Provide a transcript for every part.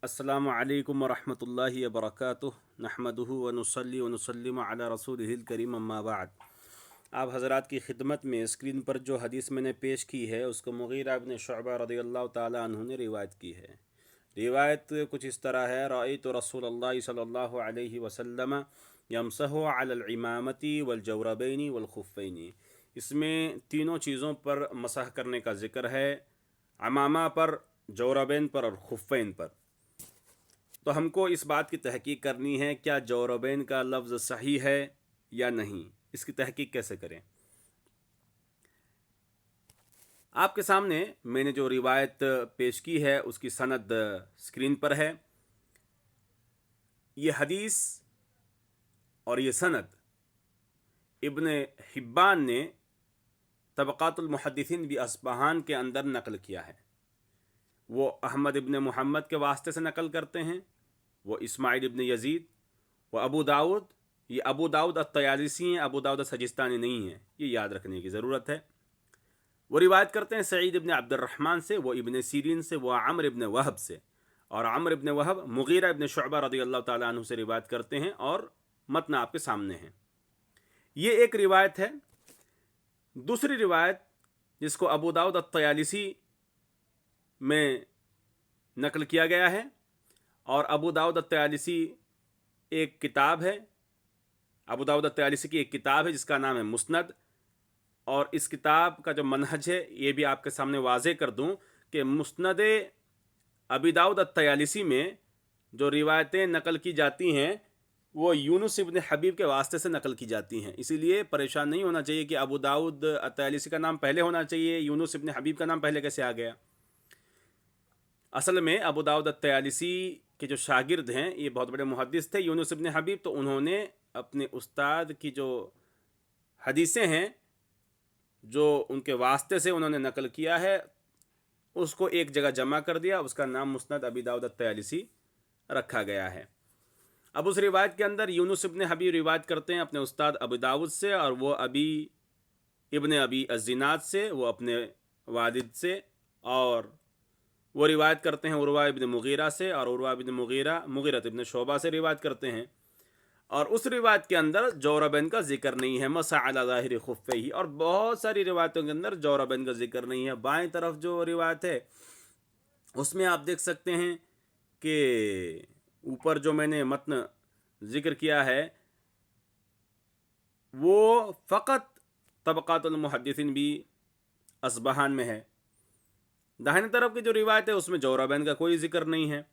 अस्सलामु अलैकुम वरहमतुल्लाहि वबरकातुहु नहमदुहु व नुसल्ली व नुसल्लिमु अला रसूलिहिल करीम अम्मा बाद। आप हज़रात की खिदमत में स्क्रीन पर जो हदीस मैंने पेश की है उसको मुगीरा इब्न शुअबा रज़ियल्लाहु ताला अन्हु ने रिवायत की है। रिवायत कुछ इस तरह है, रअयतु रसूलल्लाह सल्लल्लाहु अलैहि वसल्लम यमसहु अलल इमामती वल जौरबैनी वल खुफ़ैनी। इसमें तीनों चीज़ों पर मसह करने का ज़िक्र है, अमामा पर, जौरबैन पर और खुफ़ैन पर। तो हमको इस बात की तहकीक करनी है क्या जौरबैन का लफ्ज़ सही है या नहीं। इसकी तहकीक कैसे करें। आपके सामने मैंने जो रिवायत पेश की है उसकी सनद स्क्रीन पर है। ये हदीस और ये सनद इब्न हिब्बान ने तबक़ातुल मुहद्दिसीन भी अस्बहान के अंदर नकल किया है। वो अहमद इब्न मुहम्मद के वास्ते से नकल करते हैं, वो इस्माइल इब्न यजीद, वो अबू दाऊद। ये अबू दाऊद अत-तयालिसी हैं, अबू दाऊद सजिस्तानी नहीं है, ये याद रखने की ज़रूरत है। वो रिवायत करते हैं सईद इब्न अब्दुर्रहमान से, वो इब्न सीरीन से, वो अम्र इब्न वहब से, और अम्र इब्न वहब मुगीरा इब्न शुअबा रज़ियल्लाहु ताला अन्हु से रिवायत करते हैं और मतन आपके सामने है। ये एक रिवायत है। दूसरी रिवायत जिसको अबू दाऊद अत-तयालिसी में नकल किया गया है, और अबू दाऊद अत-तयालिसी एक किताब है, अबू दाऊद अत-तयालिसी की एक किताब है जिसका नाम है मुस्नद। और इस किताब का जो मनहज है ये भी आपके सामने वाज़े कर दूं कि मुस्नद अबी दाऊद अत-तयालिसी में जो रिवायतें नकल की जाती हैं वो यूनुस इब्न हबीब के वास्ते से नकल की जाती हैं। इसीलिए परेशान नहीं होना चाहिए कि अबू दाऊद अत-तयालिसी का नाम पहले होना चाहिए, यूनुस इब्न हबीब का नाम पहले कैसे आ गया। असल में अबू दाऊद अत-तयालिसी के जो शागिर्द हैं ये बहुत बड़े मुहद्दिस थे यूनुस इब्न हबीब, तो उन्होंने अपने उस्ताद की जो हदीसें हैं जो उनके वास्ते से उन्होंने नकल किया है उसको एक जगह जमा कर दिया, उसका नाम मुस्नद अबी दाऊद अत-तयालिसी रखा गया है। अब उस रिवायत के अंदर यूनुस इब्न हबीब रिवायत करते हैं अपने उस्ताद अबू दाऊद से, और वो अबी इब्न अबी अज़्ज़िनाद से, वो अपने वालिद से, और वो रिवायत करते हैं उरवा इब्न मुगीरा से, और उरवा इब्न मुगीरा मुगीरत इब्न शोबा से रिवायत करते हैं। और उस रिवायत के अंदर जौरबैन का जिक्र नहीं है, मसा अला ज़ाहिर खुफ़ैही। और बहुत सारी रिवायतों के अंदर जौरबैन का जिक्र नहीं है। बाएं तरफ जो रिवायत है उसमें आप देख सकते हैं कि ऊपर जो मैंने मतन जिक्र किया है वो फ़कत तबक़ातुल मुहद्दिसीन भी अस्बहान में है। दाहिने तरफ की जो रिवायत है उसमें जौरबैन का कोई जिक्र नहीं है।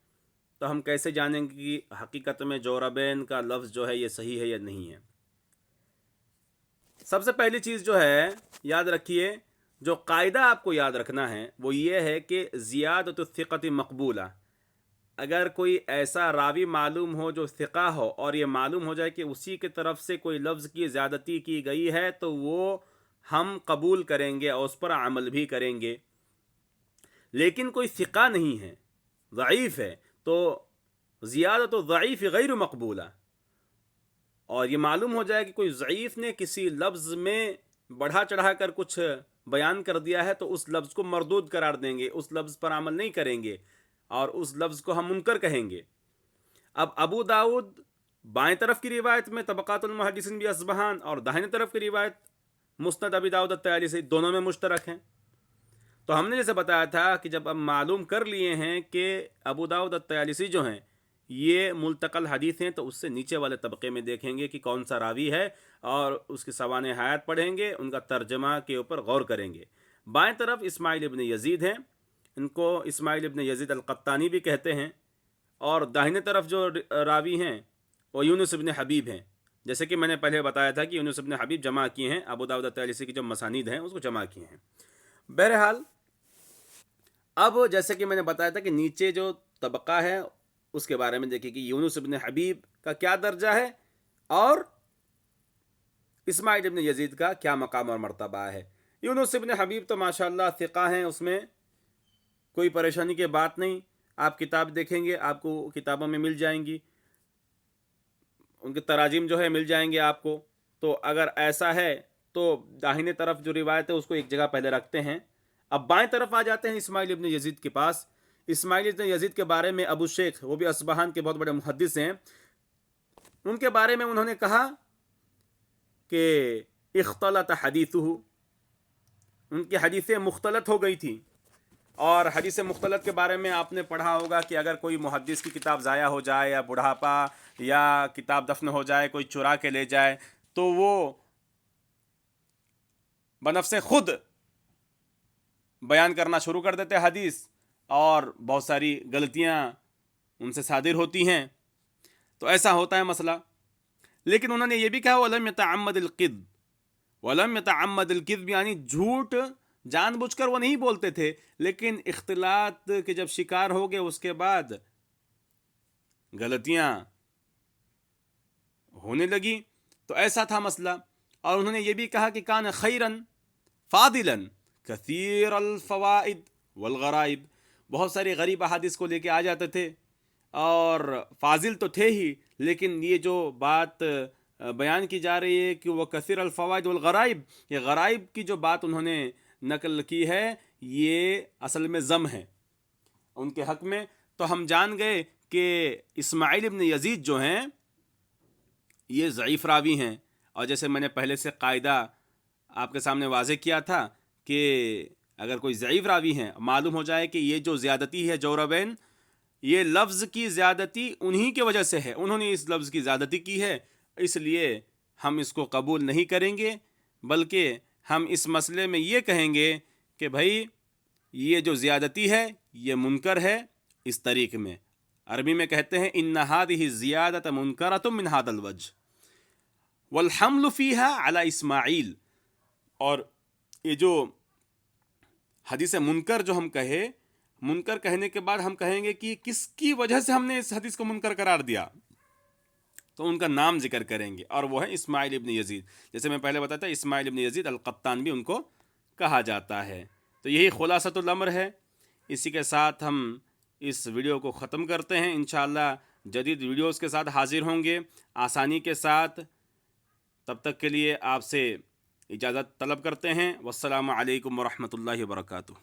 तो हम कैसे जानेंगे कि हकीकत में जौरबैन का लफ्ज़ जो है ये सही है या नहीं है। सबसे पहली चीज़ जो है याद रखिए, जो कायदा आपको याद रखना है वो ये है कि ज़ियादतु थिक़ति मक़बूला। अगर कोई ऐसा रावी मालूम हो जो थिक़ा हो और ये मालूम हो जाए कि उसी के तरफ से कोई लफ्ज़ की ज़्यादती की गई है तो वो हम कबूल करेंगे और उस पर अमल भी करेंगे। लेकिन कोई थिक़ा नहीं है, ज़ईफ़ है, तो ज़ियादतु ज़ईफ़ गैर मक़बूला। और ये मालूम हो जाए कि कोई ज़ईफ़ ने किसी लफ्ज़ में बढ़ा चढ़ा कर कुछ बयान कर दिया है तो उस लफ्ज़ को मरदूद करार देंगे, उस लफ्ज़ पर अमल नहीं करेंगे और उस लफ्ज़ को हम मुनकर कहेंगे। अब अबू दाऊद बाएं तरफ की रिवायत में तबक़ातुल मुहद्दिसीन भी अस्बहान, और दाहिने तरफ की रिवायत मुस्नद अबी दाऊद अत-तयालिसी, दोनों में मुश्तरक हैं। तो हमने जैसे बताया था कि जब अब मालूम कर लिए हैं कि अबू दाऊद अत-तयालिसी जो हैं ये मुल्तक़ल हदीस हैं, तो उससे नीचे वाले तबके में देखेंगे कि कौन सा रावी है और उसकी सवाने हयात पढ़ेंगे, उनका तर्जमा के ऊपर गौर करेंगे। बाएं तरफ इस्माइल इब्न यजीद हैं, इनको इस्माइल इब्न यजीद अल-क़त्तानी भी कहते हैं, और दाहिने तरफ जो रावी हैं वो यूनुस इब्न हबीब हैं। जैसे कि मैंने पहले बताया था कि यूनुस इब्न हबीब जमा किए हैं, अबू दाऊद अत-तयालिसी की जो मसानीद हैं उसको जमा किए हैं। बहरहाल अब जैसे कि मैंने बताया था कि नीचे जो तबका है उसके बारे में देखिए कि यूनुस इब्न हबीब का क्या दर्जा है और इस्माइल इब्न यजीद का क्या मकाम और मर्तबा है। यूनुस इब्न हबीब तो माशाअल्लाह थिक़ा हैं, उसमें कोई परेशानी की बात नहीं। आप किताब देखेंगे आपको किताबों में मिल जाएंगी, उनके तराजीम जो है मिल जाएंगे आपको। तो अगर ऐसा है तो दाहिने तरफ जो रिवायत है उसको एक जगह पहले रखते हैं। अब बाएं तरफ आ जाते हैं इस्माइल इब्न यजीद के पास। اسماعیل ابن یزید کے بارے میں ابو شیخ، وہ بھی اصبہان کے بہت بڑے محدث ہیں، ان کے بارے میں انہوں نے کہا کہ اختلط حدیثہ، ان کی حدیثیں مختلط ہو گئی تھیں. اور حدیث مختلط کے بارے میں آپ نے پڑھا ہوگا کہ اگر کوئی محدث کی کتاب ضائع ہو جائے یا بڑھاپا یا کتاب دفن ہو جائے، کوئی چرا کے لے جائے، تو وہ بنفس خود بیان کرنا شروع کر دیتے حدیث، اور بہت ساری غلطیاں ان سے صادر ہوتی ہیں. تو ایسا ہوتا ہے مسئلہ. لیکن انہوں نے یہ بھی کہا وَلَمْ يَتَعَمَّدِ الْكِذْبِ، وَلَمْ يَتَعَمَّدِ الْكِذْبِ، یعنی جھوٹ جان بوجھ کر وہ نہیں بولتے تھے، لیکن اختلاط کے جب شکار ہو گئے اس کے بعد غلطیاں ہونے لگی. تو ایسا تھا مسئلہ. اور انہوں نے یہ بھی کہا کہ کان خیراً فاضلاً کثیر الفوائد والغرائب، بہت ساری غریب احادیث کو لے کے آ جاتے تھے، اور فاضل تو تھے ہی، لیکن یہ جو بات بیان کی جا رہی ہے کہ وہ کثیر الفوائد والغرائب، یہ غرائب کی جو بات انہوں نے نقل کی ہے، یہ اصل میں ذم ہے ان کے حق میں. تو ہم جان گئے کہ اسماعیل ابن یزید جو ہیں یہ ضعیف راوی ہیں. اور جیسے میں نے پہلے سے قاعدہ آپ کے سامنے واضح کیا تھا کہ اگر کوئی ضعیف راوی ہیں، معلوم ہو جائے کہ یہ جو زیادتی ہے جوربین، یہ لفظ کی زیادتی انہی کی وجہ سے ہے، انہوں نے اس لفظ کی زیادتی کی ہے، اس لیے ہم اس کو قبول نہیں کریں گے، بلکہ ہم اس مسئلے میں یہ کہیں گے کہ بھائی یہ جو زیادتی ہے یہ منکر ہے اس طریق میں. عربی میں کہتے ہیں ان هذه الزیادۃ منکرۃ من هذا الوجہ والحمل فیها علی اسماعیل. اور یہ جو حدیث منکر جو ہم کہے، منکر کہنے کے بعد ہم کہیں گے کہ کس کی وجہ سے ہم نے اس حدیث کو منکر قرار دیا، تو ان کا نام ذکر کریں گے، اور وہ ہے اسماعیل ابن یزید. جیسے میں پہلے بتایا تھا اسماعیل ابن یزید القطان بھی ان کو کہا جاتا ہے. تو یہی خلاصۃ الامر ہے. اسی کے ساتھ ہم اس ویڈیو کو ختم کرتے ہیں. انشاءاللہ جدید ویڈیوز کے ساتھ حاضر ہوں گے آسانی کے ساتھ. تب تک کے لیے آپ سے اجازت طلب کرتے ہیں. والسلام علیکم ورحمۃ اللہ وبرکاتہ.